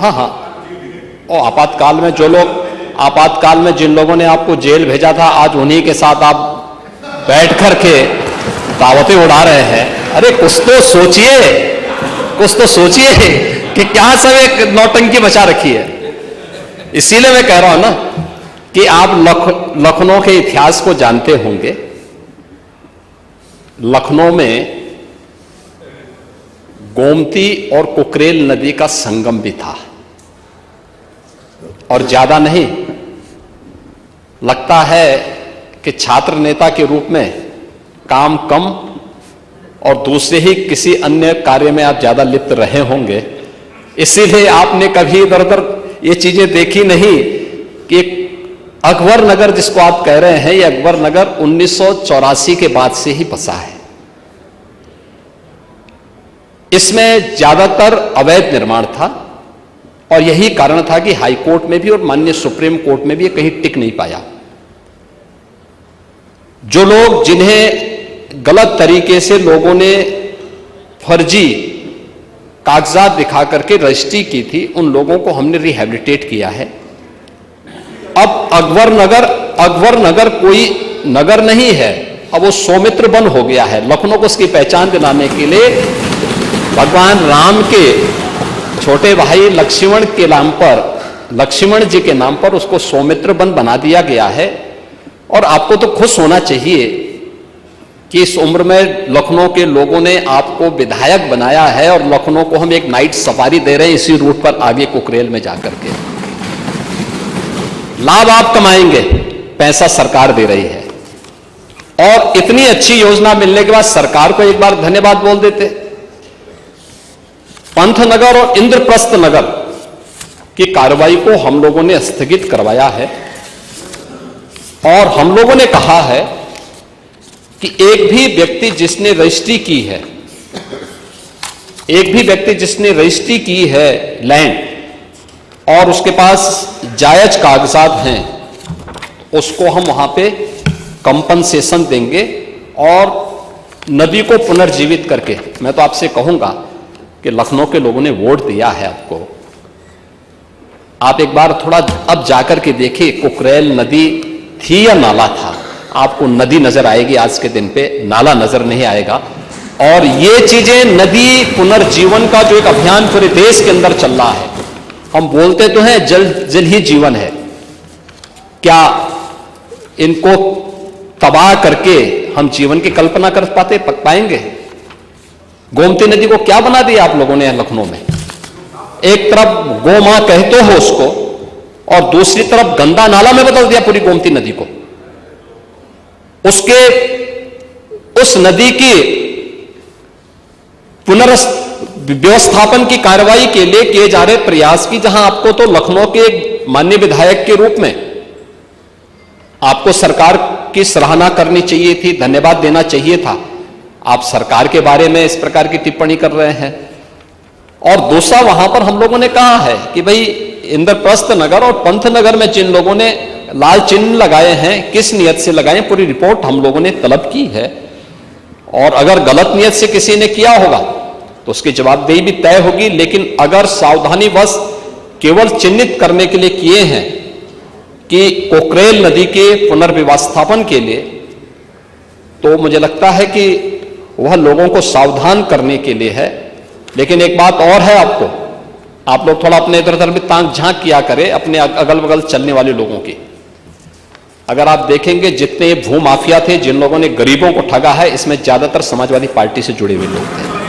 हाँ हाँ, और आपातकाल में जो लोग, आपातकाल में जिन लोगों ने आपको जेल भेजा था, आज उन्हीं के साथ आप बैठ करके दावतें उड़ा रहे हैं। अरे कुछ तो सोचिए, कुछ तो सोचिए कि क्या सब एक नौटंकी बचा रखी है। इसीलिए मैं कह रहा हूं ना कि आप लखनऊ के इतिहास को जानते होंगे। लखनऊ में गोमती और कुकरेल नदी का संगम भी था, और ज्यादा नहीं, लगता है कि छात्र नेता के रूप में काम कम और दूसरे ही किसी अन्य कार्य में आप ज्यादा लिप्त रहे होंगे, इसीलिए आपने कभी इधर उधर ये चीजें देखी नहीं कि अकबर नगर जिसको आप कह रहे हैं, ये अकबर नगर 1984 के बाद से ही बसा है। इसमें ज्यादातर अवैध निर्माण था, और यही कारण था कि हाई कोर्ट में भी और माननीय सुप्रीम कोर्ट में भी ये कहीं टिक नहीं पाया। जो लोग, जिन्हें गलत तरीके से लोगों ने फर्जी कागजात दिखा करके रजिस्ट्री की थी, उन लोगों को हमने रिहैबिलिटेट किया है। अब अकबर नगर कोई नगर नहीं है, अब वो सौमित्र वन हो गया है। लखनऊ को उसकी पहचान दिलाने के लिए भगवान राम के छोटे भाई लक्ष्मण के नाम पर, लक्ष्मण जी के नाम पर उसको सौमित्र वन बना दिया गया है। और आपको तो खुश होना चाहिए कि इस उम्र में लखनऊ के लोगों ने आपको विधायक बनाया है, और लखनऊ को हम एक नाइट सफारी दे रहे हैं इसी रूट पर आगे कुकरेल में जाकर के। लाभ आप कमाएंगे, पैसा सरकार दे रही है, और इतनी अच्छी योजना मिलने के बाद सरकार को एक बार धन्यवाद बोल देते। पंथनगर और इंद्रप्रस्थ नगर की कार्रवाई को हम लोगों ने स्थगित करवाया है, और हम लोगों ने कहा है कि एक भी व्यक्ति जिसने रजिस्ट्री की है, एक भी व्यक्ति जिसने रजिस्ट्री की है लैंड, और उसके पास जायज कागजात हैं, उसको हम वहां पे कंपनसेशन देंगे। और नदी को पुनर्जीवित करके, मैं तो आपसे कहूंगा कि लखनऊ के लोगों ने वोट दिया है आपको, आप एक बार थोड़ा अब जाकर के देखिए कुकरेल नदी थी या नाला था। आपको नदी नजर आएगी, आज के दिन पे नाला नजर नहीं आएगा। और ये चीजें, नदी पुनर्जीवन का जो एक अभियान पूरे देश के अंदर चल रहा है, हम बोलते तो हैं जल जल ही जीवन है, क्या इनको तबाह करके हम जीवन की कल्पना कर पाएंगे? गोमती नदी को क्या बना दिया आप लोगों ने लखनऊ में? एक तरफ गो मां कहते हो उसको, और दूसरी तरफ गंदा नाला में बदल दिया पूरी गोमती नदी को। उस नदी की पुनर्व्यवस्थापन की कार्रवाई के लिए किए जा रहे प्रयास की, जहां आपको तो लखनऊ के एक माननीय विधायक के रूप में आपको सरकार की सराहना करनी चाहिए थी, धन्यवाद देना चाहिए था। आप सरकार के बारे में इस प्रकार की टिप्पणी कर रहे हैं। और दूसरा, वहां पर हम लोगों ने कहा है कि भाई इंद्रप्रस्थ नगर और पंथनगर में जिन लोगों ने लाल चिन्ह लगाए हैं, किस नियत से लगाए, पूरी रिपोर्ट हम लोगों ने तलब की है। और अगर गलत नियत से किसी ने किया होगा तो उसकी जवाबदेही भी तय होगी। लेकिन अगर सावधानीवश केवल चिन्हित करने के लिए किए हैं कि कुकरेल नदी के पुनर्व्यवस्थापन के लिए, तो मुझे लगता है कि वह लोगों को सावधान करने के लिए है। लेकिन एक बात और है, आप लोग थोड़ा अपने इधर उधर भी ताक झांक किया करें अपने अगल बगल चलने वाले लोगों की। अगर आप देखेंगे जितने भू माफिया थे, जिन लोगों ने गरीबों को ठगा है, इसमें ज्यादातर समाजवादी पार्टी से जुड़े हुए लोग थे।